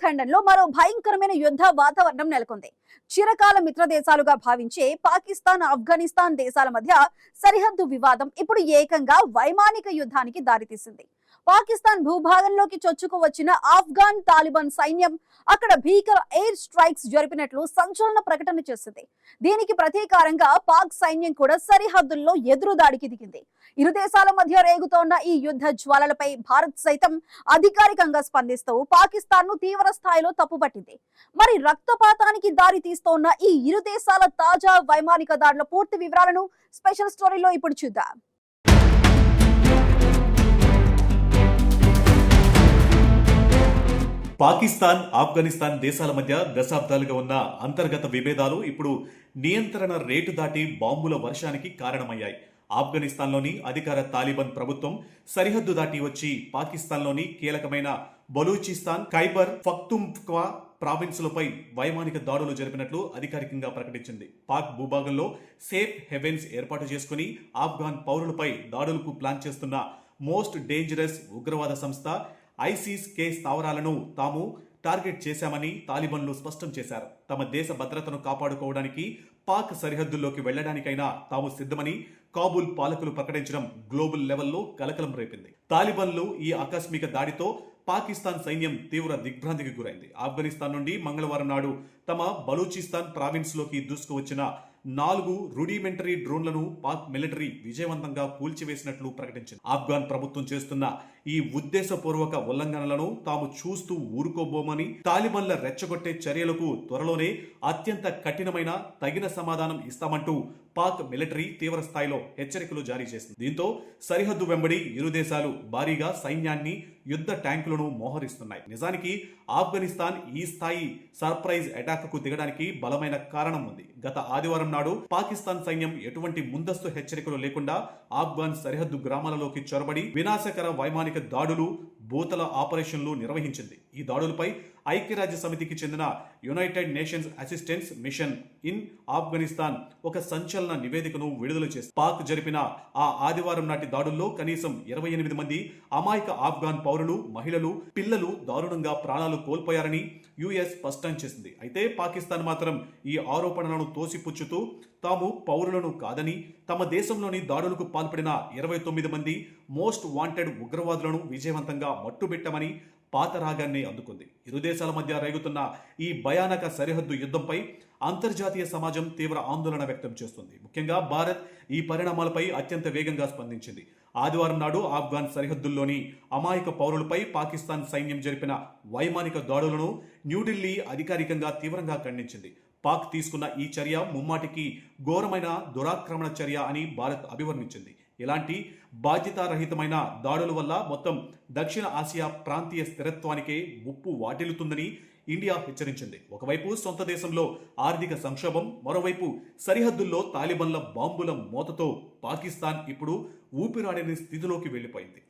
ఖండంలో మరో భయంకరమైన యుద్ధ వాతావరణం నెలకొంది. చిరకాల మిత్ర దేశాలుగా భావించే పాకిస్తాన్, ఆఫ్ఘనిస్తాన్ దేశాల మధ్య సరిహద్దు వివాదం ఇప్పుడు ఏకంగా వైమానిక యుద్ధానికి దారితీసింది. పాకిస్తాన్ భూభాగంలోకి చొచ్చుకు వచ్చిన ఆఫ్ఘాన్ తాలిబాన్ సైన్యం అక్కడ భీకర ఎయిర్ స్ట్రైక్స్ జరిపినట్లు సంచలన ప్రకటన చేసింది. దీనికి ప్రతీకారంగా పాక్ సైన్యం కూడా సరిహద్దుల్లో ఎదురుదాడికి దిగింది. ఇరు దేశాల మధ్య రేగుతోన్న ఈ యుద్ధ జ్వాలలపై భారత్ సైతం అధికారికంగా స్పందిస్తూ పాకిస్తాన్ ను తీవ్ర స్థాయిలో తప్పుపట్టింది. మరి రక్తపాతానికి దారి తీస్తోన్న ఈ ఇరు దేశాల తాజా వైమానిక దాడుల పూర్తి వివరాలను స్పెషల్ స్టోరీలో ఇప్పుడు చూద్దాం. పాకిస్తాన్, ఆఫ్ఘనిస్తాన్ దేశాల మధ్య దశాబ్దాలుగా ఉన్న అంతర్గత విభేదాలు ఇప్పుడు నియంత్రణ రేటు దాటి బాంబుల వర్షానికి కారణమయ్యాయి. ఆఫ్ఘనిస్తాన్లోని అధికార తాలిబాన్ ప్రభుత్వం సరిహద్దు దాటి వచ్చి పాకిస్తాన్లోని కీలకమైన బలూచిస్తాన్, ఖైబర్ పఖ్తూన్ఖ్వా ప్రావిన్సులపై వైమానిక దాడులు జరిపినట్లు అధికారికంగా ప్రకటించింది. పాక్ భూభాగంలో సేఫ్ హెవెన్స్ ఏర్పాటు చేసుకుని ఆఫ్ఘాన్ పౌరులపై దాడులకు ప్లాన్ చేస్తున్న మోస్ట్ డేంజరస్ ఉగ్రవాద సంస్థ ISIS-K స్థావరాలను తాము టార్గెట్ చేశామని తాలిబాన్లు స్పష్టం చేశారు. తమ దేశ భద్రతను కాపాడుకోవడానికి పాక్ సరిహద్దుల్లోకి వెళ్లడానికైనా తాము సిద్ధమని కాబూల్ పాలకులు ప్రకటించడం గ్లోబల్ లెవెల్లో కలకలం రేపింది. తాలిబాన్లు ఈ ఆకస్మిక దాడితో పాకిస్తాన్ సైన్యం తీవ్ర దిగ్భ్రాంతికి గురైంది. ఆఫ్ఘనిస్తాన్ నుండి మంగళవారం నాడు తమ బలూచిస్తాన్ ప్రావిన్స్ లోకి దూసుకువచ్చిన 4 రూడిమెంటరీ డ్రోన్లను పాక్ మిలిటరీ విజయవంతంగా కూల్చివేసినట్లు ప్రకటించింది. ఆఫ్ఘాన్ ప్రభుత్వం చేస్తున్న ఈ ఉద్దేశపూర్వక ఉల్లంఘనలను తాము చూస్తూ ఊరుకోబోమని, తాలిబాన్ల రెచ్చగొట్టే చర్యలకు త్వరలోనే అత్యంత కఠినమైన తగిన సమాధానం ఇస్తామంటూ పాక్ మిలిటరీ తీవ్ర స్థాయిలో హెచ్చరికలు జారీ చేసింది. దీంతో సరిహద్దు వెంబడి ఇరు దేశాలు భారీగా సైన్యాన్ని, యుద్ధ ట్యాంకులను మోహరిస్తున్నాయి. నిజానికి ఆఫ్ఘనిస్తాన్ ఈ స్థాయి సర్ప్రైజ్ అటాక్ కు దిగడానికి బలమైన కారణం ఉంది. గత ఆదివారం నాడు పాకిస్తాన్ సైన్యం ఎటువంటి ముందస్తు హెచ్చరికలు లేకుండా ఆఫ్ఘాన్ సరిహద్దు గ్రామాలలోకి చొరబడి వినాశకర వైమానిక దాడులు, భూతల ఆపరేషన్లు నిర్వహించింది. ఈ దాడులపై ఐక్యరాజ్య సమితికి చెందిన United nations assistance mission in Afghanistan ఒక సంచలన నివేదికను విడుదల చేసింది. పాక్ జరిపిన ఆ ఆదివారం నాటి దాడుల్లో కనీసం 28 మంది అమాయక ఆఫ్ఘాన్ పౌరులు, మహిళలు, పిల్లలు దారుణంగా ప్రాణాలు కోల్పోయారని యుఎస్ స్పష్టం చేసింది. అయితే పాకిస్తాన్ మాత్రం ఈ ఆరోపణలను తోసిపుచ్చుతూ తాము పౌరులను కాదని, తమ దేశంలోని దాడులకు పాల్పడిన 29 మంది మోస్ట్ వాంటెడ్ ఉగ్రవాదులను విజయవంతంగా మట్టుబెట్టమని పాత రాగాన్ని అందుకుంది. ఇరు దేశాల మధ్య రేగుతున్న ఈ భయానక సరిహద్దు యుద్ధంపై అంతర్జాతీయ సమాజం తీవ్ర ఆందోళన వ్యక్తం చేస్తుంది. ముఖ్యంగా భారత్ ఈ పరిణామాలపై అత్యంత వేగంగా స్పందించింది. ఆదివారం నాడు ఆఫ్ఘాన్ సరిహద్దుల్లోని అమాయక పౌరులపై పాకిస్తాన్ సైన్యం జరిపిన వైమానిక దాడులను న్యూఢిల్లీ అధికారికంగా తీవ్రంగా ఖండించింది. పాక్ తీసుకున్న ఈ చర్య ముమ్మాటికి ఘోరమైన దురాక్రమణ చర్య అని భారత్ అభివర్ణించింది. ఇలాంటి బాధ్యతారహితమైన దాడుల వల్ల మొత్తం దక్షిణ ఆసియా ప్రాంతీయ స్థిరత్వానికే ముప్పు వాటిల్లుతుందని ఇండియా హెచ్చరించింది. ఒకవైపు సొంత దేశంలో ఆర్థిక సంక్షోభం, మరోవైపు సరిహద్దుల్లో తాలిబాన్ల బాంబుల మోతతో పాకిస్తాన్ ఇప్పుడు ఊపిరాడని స్థితిలోకి వెళ్లిపోయింది.